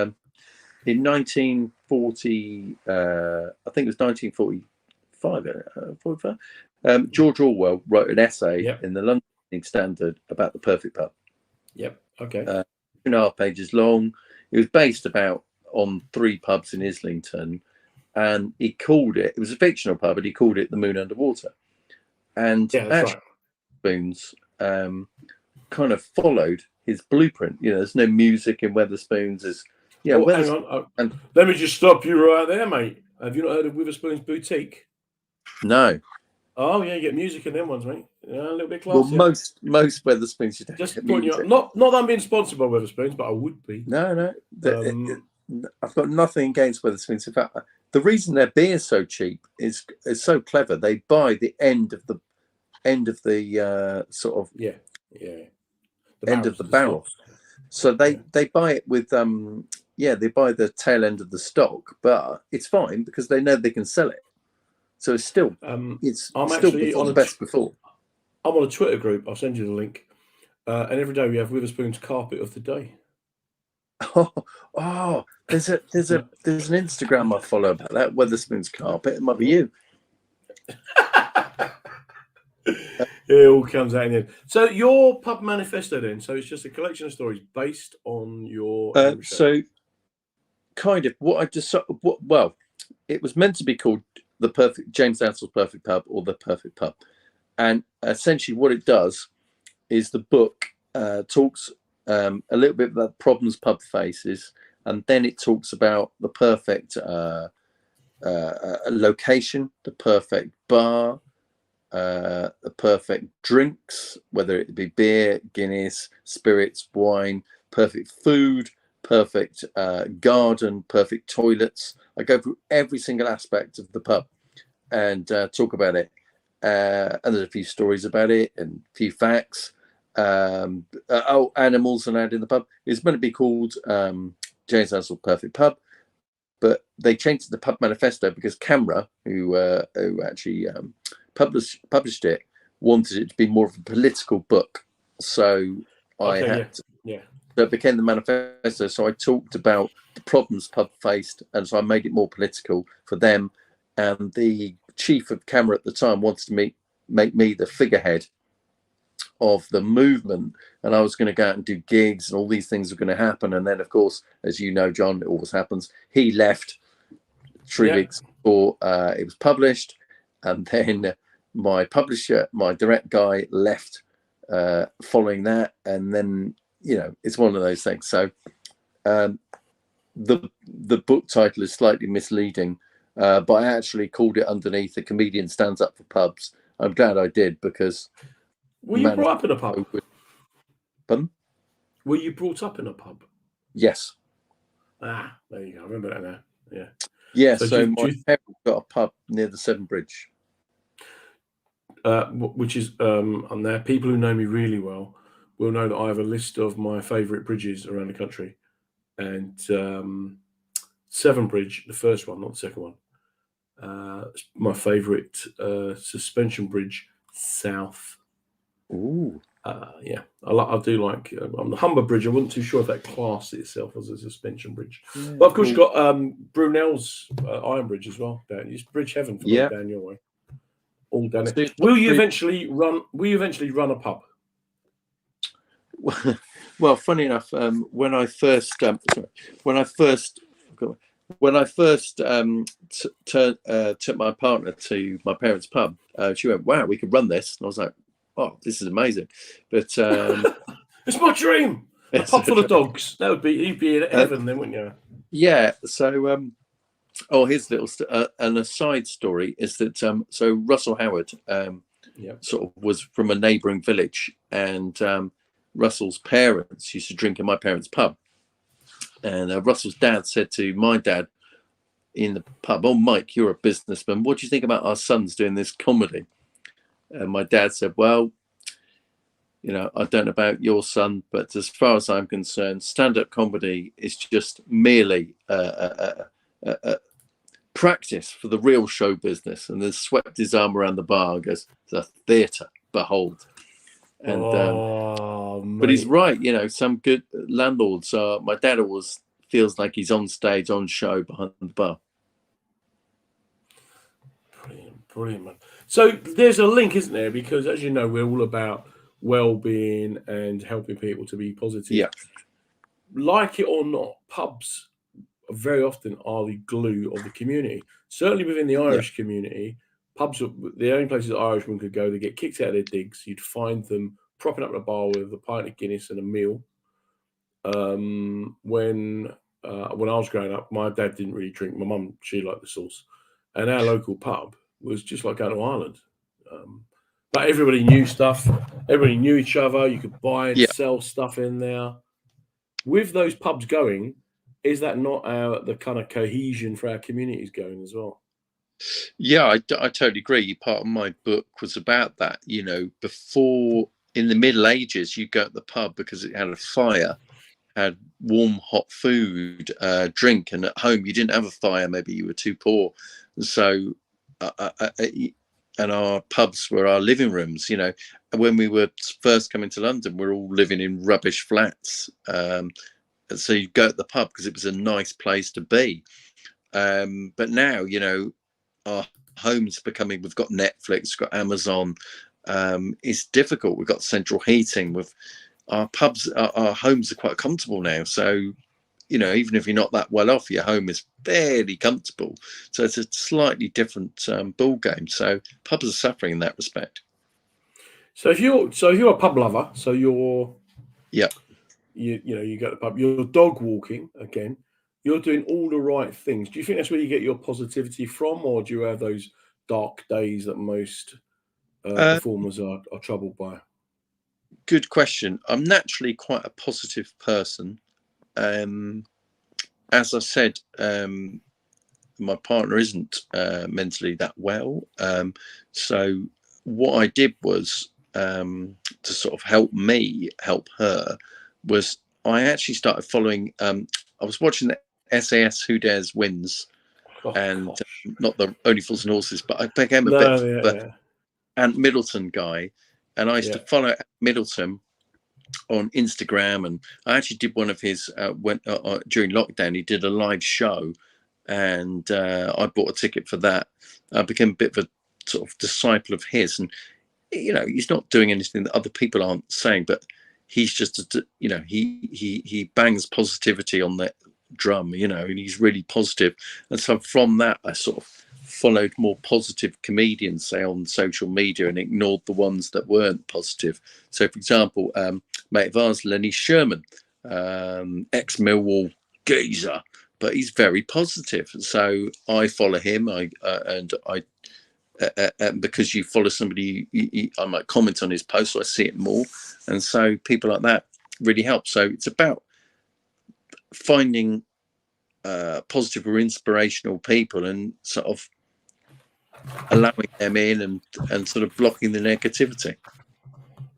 in 1940, I think it was 1945, George Orwell wrote an essay in the London Evening Standard about the perfect pub. Yep. Okay. 2.5 pages long. It was based on 3 pubs in Islington, and he called it was a fictional pub, but he called it the Moon Underwater. And that's right. Spoons kind of followed his blueprint. You know, there's no music in Wetherspoons. There's Hang on. and Let me just stop you right there, mate. Have you not heard of Witherspoon's Boutique? no. Oh yeah, you get music in them ones, mate. Yeah, a little bit Well, classier. most Wetherspoons you don't Just get putting you up. music. Not that I'm being sponsored by Wetherspoons, but I would be. No. I've got nothing against Wetherspoons. In fact, the reason their beer is so cheap is so clever. They buy the end of the sort of yeah, end of the barrel. So they buy it with they buy the tail end of the stock, but it's fine because they know they can sell it. So it's still I'm still actually before on the best before. I'm on a Twitter group. I'll send you the link. And every day we have Witherspoon's carpet of the day. Oh, there's an Instagram I follow about that Wetherspoon's carpet. It might be you. It all comes out in the end. So your pub manifesto then, so it's just a collection of stories based on your so kind of what I just well, it was meant to be called the perfect James Dowdeswell's Perfect Pub or the Perfect Pub, and essentially what it does is the book talks a little bit about problems pub faces, and then it talks about the perfect location, the perfect bar, the perfect drinks, whether it be beer, Guinness, spirits, wine, perfect food, perfect garden, perfect toilets. I go through every single aspect of the pub and talk about it. And there's a few stories about it and a few facts. Animals and that in the pub. It's meant to be called James Dowdeswell Perfect Pub, but they changed the pub manifesto because Camera, who actually published it, wanted it to be more of a political book. So So it became the manifesto. So I talked about the problems pub faced, and so I made it more political for them. And the chief of Camera at the time wanted to make me the figurehead of the movement, and I was going to go out and do gigs, and all these things were going to happen. And then, of course, as you know, John, it always happens. He left 3 weeks before it was published, and then my publisher, my direct guy, left following that. And then, you know, it's one of those things. So the book title is slightly misleading, but I actually called it underneath "A Comedian Stands Up for Pubs." I'm glad I did, because were you brought up in a pub? Pardon? Were you brought up in a pub? Yes. Ah, there you go. I remember that now. Yeah. Yeah. So my parents got a pub near the Severn Bridge, which is on there. People who know me really well will know that I have a list of my favourite bridges around the country, and Severn Bridge, the first one, not the second one. My favourite suspension bridge south. Ooh. I do like on the Humber Bridge. I wasn't too sure if that classed itself as a suspension bridge, but of course you've got Brunel's Iron Bridge as well. It's bridge heaven for me down your way. All down there. Will you eventually run a pub? Well, funny enough, when I first took my partner to my parents' pub, she went, "Wow, we could run this," and I was like, "Oh, this is amazing!" But it's my dream. A pub full of dogs. That would be, you'd be in heaven then, wouldn't you? Yeah. So, here's a little an aside story is that so Russell Howard sort of was from a neighbouring village, and Russell's parents used to drink in my parents' pub, and Russell's dad said to my dad in the pub, "Oh, Mike, you're a businessman. What do you think about our sons doing this comedy?" And my dad said, "Well, you know, I don't know about your son, but as far as I'm concerned, stand-up comedy is just merely a practice for the real show business." And then swept his arm around the bar and goes, "The theatre, behold." And but he's right, you know, some good landlords are. My dad always feels like he's on stage, on show behind the bar. Brilliant, man. So there's a link, isn't there? Because as you know, we're all about well-being and helping people to be positive. Yeah. Like it or not, pubs very often are the glue of the community. Certainly within the Irish community, pubs are the only places that Irishmen could go. They get kicked out of their digs. You'd find them propping up the bar with a pint of Guinness and a meal. When I was growing up, my dad didn't really drink. My mum, she liked the sauce, and our local pub was just like going to Ireland. But everybody knew stuff. Everybody knew each other. You could buy and sell stuff in there. With those pubs going, is that not the kind of cohesion for our communities going as well? Yeah, I totally agree. Part of my book was about that. Before, in the Middle Ages, you go to the pub because it had a fire, had warm, hot food, drink, and at home you didn't have a fire. Maybe you were too poor, so and our pubs were our living rooms. When we were first coming to London, we're all living in rubbish flats. So you go to the pub because it was a nice place to be. But now, our homes becoming, we've got Netflix, got Amazon. It's difficult. We've got central heating. With our pubs, our homes are quite comfortable now. So, even if you're not that well off, your home is fairly comfortable. So it's a slightly different ball game. So pubs are suffering in that respect. So if you're a pub lover, so you go to the pub, you're dog walking again. You're doing all the right things. Do you think that's where you get your positivity from, or do you have those dark days that most performers are troubled by? Good question. I'm naturally quite a positive person. As I said, my partner isn't mentally that well. So what I did was, to sort of help me help her, was I actually started following. I was watching the SAS Who Dares Wins, not the Only Fools and Horses, but I became a bit of an Ant Middleton guy, and I used to follow Ant Middleton on Instagram, and I actually did one of his during lockdown. He did a live show, and I bought a ticket for that. I became a bit of a sort of disciple of his, and he's not doing anything that other people aren't saying, but he's just he bangs positivity on that drum, and he's really positive. And so from that, I sort of followed more positive comedians, say, on social media, and ignored the ones that weren't positive. So, for example, mate of ours, Lenny Sherman, ex-Millwall geezer, but he's very positive. So I follow him. Because you follow somebody, I might comment on his post, so I see it more. And so people like that really help. So it's about finding positive or inspirational people and sort of allowing them in and sort of blocking the negativity.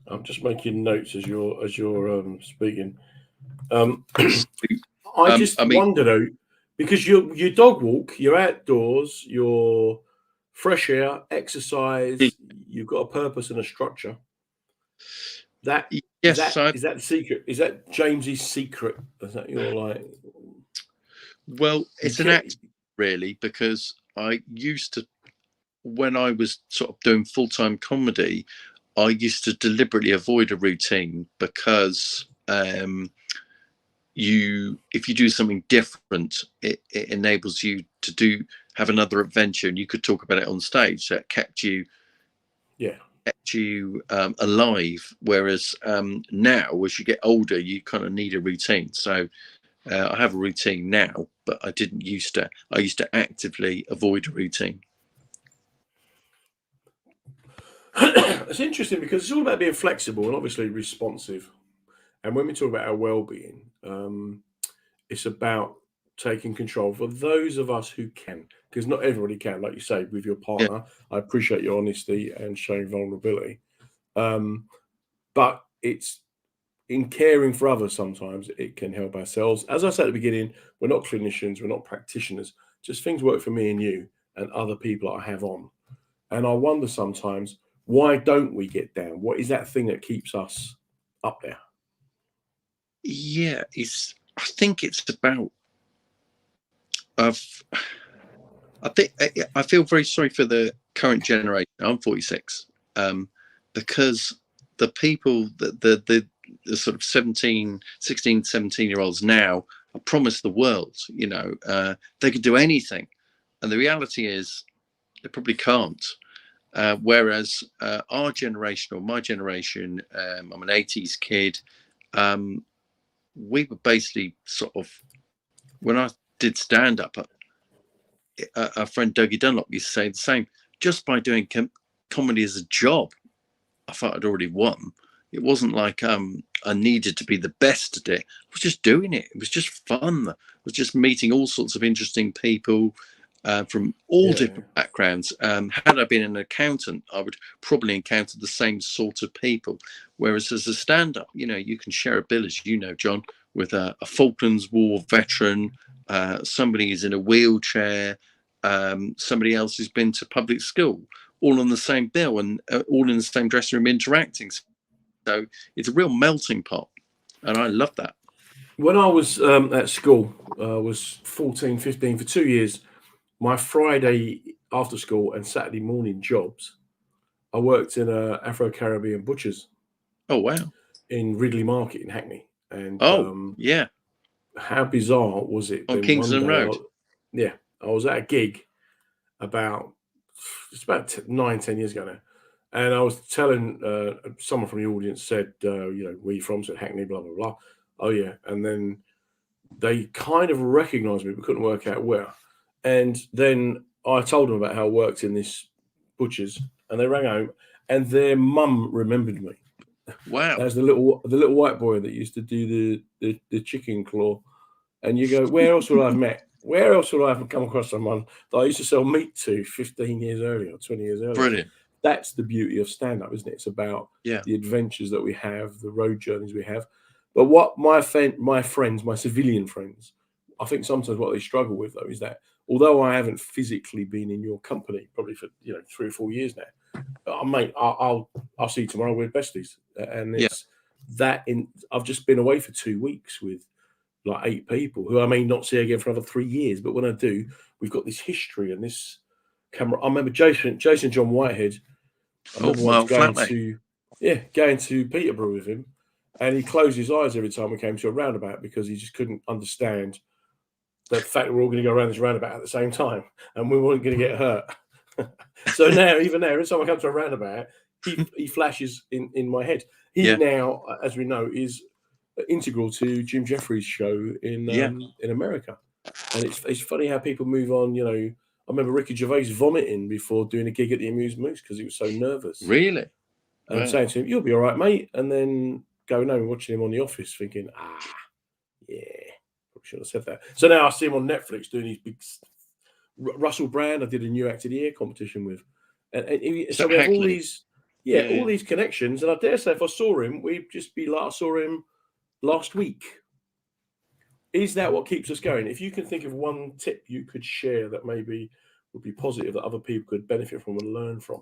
I'm just making notes as you're speaking. I wonder though, because you dog walk, you're outdoors, you're fresh air, exercise, you've got a purpose and a structure. Is that the secret? Is that James's secret? Is that your like? Well, it's an act really, because I used to, when I was sort of doing full-time comedy, I used to deliberately avoid a routine because if you do something different, it enables you to have another adventure, and you could talk about it on stage. So it kept you alive. Whereas now, as you get older, you kind of need a routine. So I have a routine now, but I didn't used to. I used to actively avoid a routine. It's interesting because it's all about being flexible and obviously responsive. And when we talk about our well-being, it's about taking control for those of us who can, because not everybody can. Like you say, with your partner, I appreciate your honesty and showing vulnerability. But it's in caring for others, sometimes it can help ourselves. As I said at the beginning, we're not clinicians, we're not practitioners, just things work for me and you and other people I have on. And I wonder sometimes, why don't we get down? What is that thing that keeps us up there? Yeah, I think it's about. I feel very sorry for the current generation. I'm 46, because the people that the sort of 16, 17-year-olds now are promised the world. They could do anything, and the reality is they probably can't. Whereas our generation, or my generation, I'm an 80s kid, we were basically sort of, when I did stand up, our friend Dougie Dunlop used to say the same. Just by doing comedy as a job, I thought I'd already won. It wasn't like I needed to be the best at it. I was just doing it. It was just fun. I was just meeting all sorts of interesting people from all different backgrounds. Had I been an accountant, I would probably encounter the same sort of people. Whereas as a stand-up, you can share a bill, as you know, John, with a Falklands War veteran, somebody who's in a wheelchair, somebody else who's been to public school, all on the same bill and all in the same dressing room interacting. So it's a real melting pot, and I love that. When I was at school, I was 14, 15 for 2 years. My Friday after school and Saturday morning jobs, I worked in a Afro-Caribbean butcher's. Oh, wow. In Ridley Market in Hackney. And yeah. How bizarre was it? On Kingsland Road. I was at a gig about 9-10 years ago now. And I was telling someone from the audience said, where you from? Said Hackney, blah, blah, blah. Oh, yeah. And then they kind of recognized me, but couldn't work out where. And then I told them about how I worked in this butcher's, and they rang home, and their mum remembered me. Wow. As the little white boy that used to do the chicken claw. And you go, where else would I have met? Where else would I have come across someone that I used to sell meat to 15 years earlier or 20 years earlier? Brilliant. That's the beauty of stand-up, isn't it? It's about the adventures that we have, the road journeys we have. But what my friends, my civilian friends, I think sometimes what they struggle with, though, is that although I haven't physically been in your company probably for 3 or 4 years now, mate, I'll see you tomorrow. We're besties, and it's I've just been away for 2 weeks with like 8 people who I may not see again for another 3 years. But when I do, we've got this history and this camera. I remember Jason John Whitehead. I remember going to Peterborough with him, and he closed his eyes every time we came to a roundabout because he just couldn't understand the fact that we're all going to go around this roundabout at the same time and we weren't going to get hurt. So now, even now, every time I come to a roundabout, he flashes in my head. He now, as we know, is integral to Jim Jeffries' show in America. And it's funny how people move on. I remember Ricky Gervais vomiting before doing a gig at the Amused Moose because he was so nervous. Really? And saying to him, "You'll be all right, mate." And then going home and watching him on The Office, thinking, probably should have said that. So now I see him on Netflix doing these big. Russell Brand, I did a New Actor of the Year competition with, and so we have all these, all these connections. And I dare say, if I saw him, we'd just be like I saw him last week. Is that what keeps us going? If you can think of one tip you could share that maybe would be positive that other people could benefit from and learn from.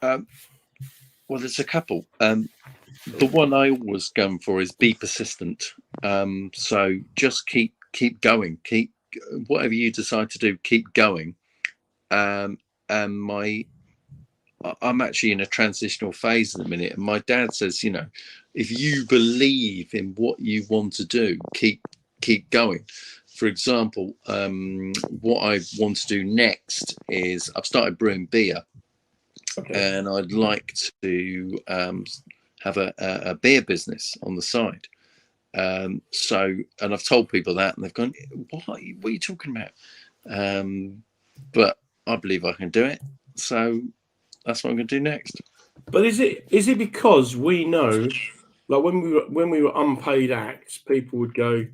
Well, there's a couple. The one I always go for is be persistent. So just keep going. Keep whatever you decide to do. Keep going. I'm actually in a transitional phase at the minute, and my dad says, if you believe in what you want to do, keep going. For example, what I want to do next is I've started brewing beer. Okay. And I'd like to have a beer business on the side. And I've told people that, and they've gone, what are you talking about? But I believe I can do it. So that's what I'm going to do next. But is it because we know, like when we were unpaid acts, people would go,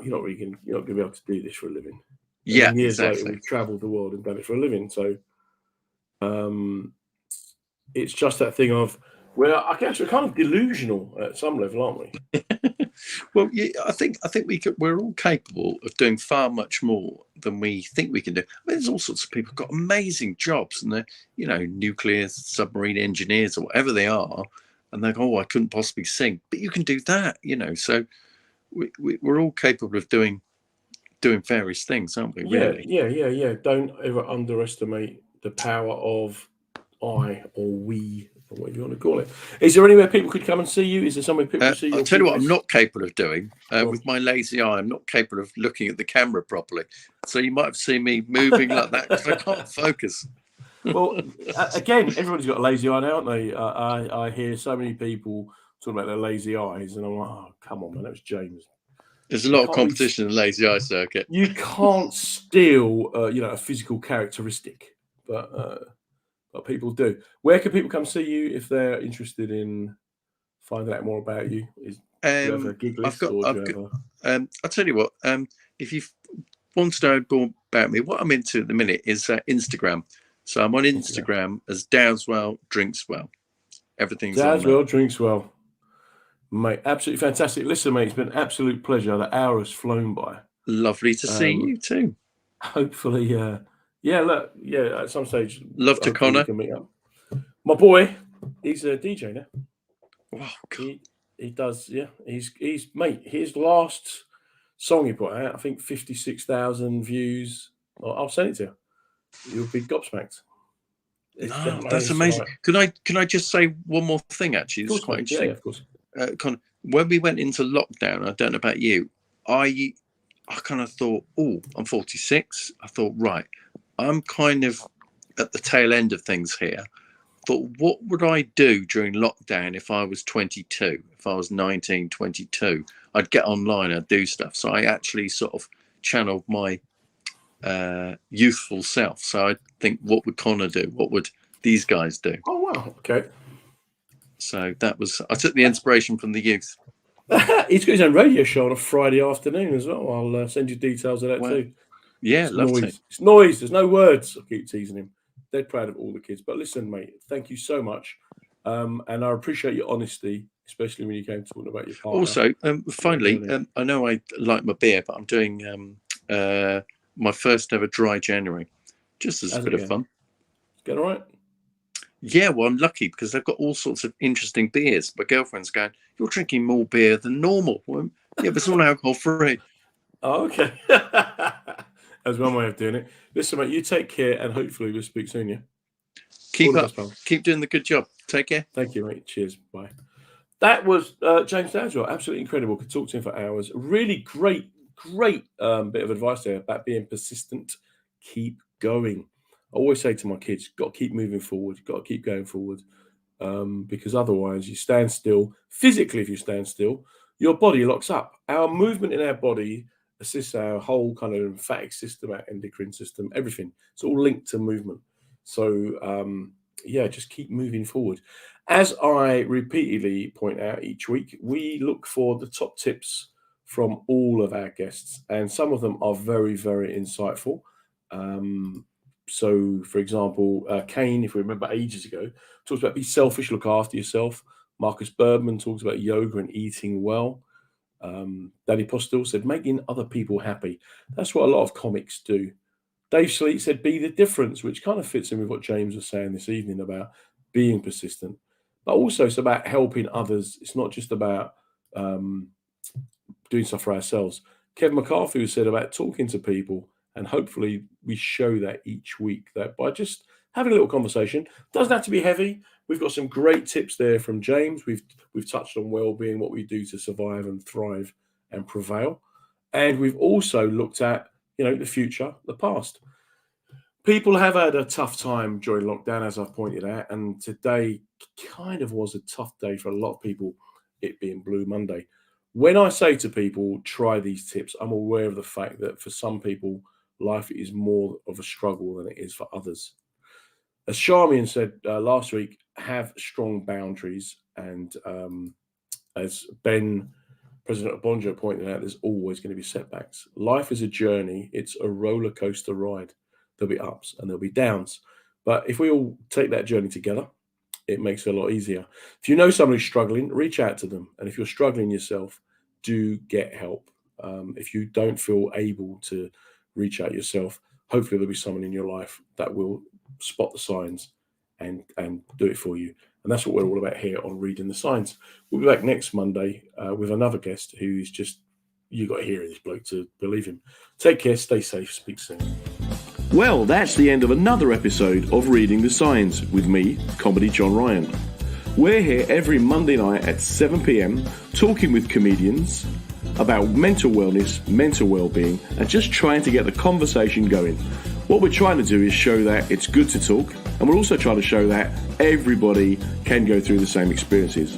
you're not going to be able to do this for a living. Yeah, and years exactly. later, we've travelled the world and done it for a living. So it's just that thing of, well, I guess we're kind of delusional at some level, aren't we? Well, yeah, I think we're all capable of doing far much more than we think we can do. I mean, there's all sorts of people who've got amazing jobs, and they're, nuclear submarine engineers or whatever they are, and they go, "Oh, I couldn't possibly sing," but you can do that, So we're all capable of doing various things, aren't we? Really? Yeah. Don't ever underestimate the power of I or we, or whatever you want to call it. Is there anywhere people could come and see you? Is there somewhere people could see you? I'll tell you what I'm not capable of doing. With my lazy eye, I'm not capable of looking at the camera properly. So you might have seen me moving like that because I can't focus. Well, again, everybody's got a lazy eye now, aren't they? I hear so many people talking about their lazy eyes, and I'm like, oh, come on, man, that was James. There's a lot of competition in the lazy eye circuit. You can't steal, a physical characteristic, but people do. Where can people come see you if they're interested in finding out more about you? Do you have a gig list? I'll tell you what. If you want to know more about me, what I'm into at the minute is Instagram. So I'm on Instagram as Dowdeswell Drinks Well. Everything's Dowdeswell Drinks Well. Mate, absolutely fantastic. Listen, mate, it's been an absolute pleasure. The hour has flown by. Lovely to see you too. Hopefully, at some stage. Love to Connor. Can meet up. My boy, he's a DJ now. Wow, God. He does, yeah. He's mate, his last song he put out, I think 56,000 views. I'll send it to you. You'll be gobsmacked. No, that's amazing. Can I just say one more thing? Actually, this is quite interesting. Yeah, of course. When we went into lockdown, I don't know about you, I kind of thought, oh, I'm 46. I thought, right, I'm kind of at the tail end of things here. Thought, what would I do during lockdown if I was 22? If I was 19, 22, I'd get online, I'd do stuff. So I actually sort of channeled my youthful self. So I think, what would Connor do? What would these guys do? Oh, wow. Okay. So I took the inspiration from the youth. He's got his own radio show on a Friday afternoon as well. I'll send you details of that too. Yeah, love noise. to. It's noise. There's no words. I keep teasing him. Dead proud of all the kids. But listen, mate, thank you so much. And I appreciate your honesty, especially when you came talking about your partner. Also, finally, I know I like my beer, but I'm doing my first ever dry January, just as a bit of fun. Get all right? Yeah, well, I'm lucky because they've got all sorts of interesting beers. My girlfriend's going, "You're drinking more beer than normal." Well, yeah, but it's all alcohol free. Oh, okay. That's one way of doing it. Listen, mate, you take care, and hopefully we'll speak soon, yeah? Keep doing the good job. Take care. Thank you, mate. Cheers. Bye. That was James Dowdeswell. Absolutely incredible. Could talk to him for hours. Really great bit of advice there about being persistent. Keep going. I always say to my kids, got to keep moving forward. Got to keep going forward. Because otherwise you stand still. Physically, if you stand still, your body locks up. Our movement in our body assists our whole kind of lymphatic system, our endocrine system, everything. It's all linked to movement. So, just keep moving forward. As I repeatedly point out each week, we look for the top tips from all of our guests, and some of them are very, very insightful. So, for example, Kane, if we remember ages ago, talks about be selfish, look after yourself. Marcus Bergman talks about yoga and eating well. Daddy Postel said making other people happy. That's what a lot of comics do. Dave Sleet said be the difference, which kind of fits in with what James was saying this evening about being persistent. But also it's about helping others. It's not just about doing stuff for ourselves. Kevin McCarthy said about talking to people, and hopefully we show that each week, that by just having a little conversation. Doesn't have to be heavy. We've got some great tips there from James. We've touched on well-being, what we do to survive and thrive and prevail. And we've also looked at, the future, the past. People have had a tough time during lockdown, as I've pointed out, and today kind of was a tough day for a lot of people, it being Blue Monday. When I say to people, try these tips, I'm aware of the fact that for some people, life is more of a struggle than it is for others. As Charmian said last week, have strong boundaries. And as Ben, President of Bonjo, pointed out, there's always going to be setbacks. Life is a journey. It's a roller coaster ride. There'll be ups and there'll be downs. But if we all take that journey together, it makes it a lot easier. If you know somebody who's struggling, reach out to them. And if you're struggling yourself, do get help. If you don't feel able to reach out yourself, hopefully there'll be someone in your life that will spot the signs and do it for you. And that's what we're all about here on Reading the Signs. We'll be back next Monday with another guest who's just, you got to hear this bloke to believe him. Take care, stay safe, speak soon. Well, that's the end of another episode of Reading the Signs with me, Comedy John Ryan. We're here every Monday night at 7 p.m. talking with comedians about mental wellness, mental well-being, and just trying to get the conversation going. What we're trying to do is show that it's good to talk, and we're also trying to show that everybody can go through the same experiences.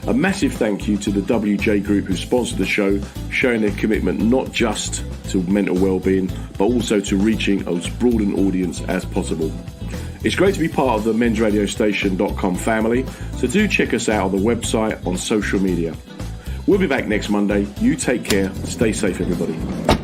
A massive thank you to the WJ Group who sponsored the show, showing their commitment not just to mental well-being, but also to reaching as broad an audience as possible. It's great to be part of the mensradiostation.com family, so do check us out on the website, on social media. We'll be back next Monday. You take care. Stay safe, everybody.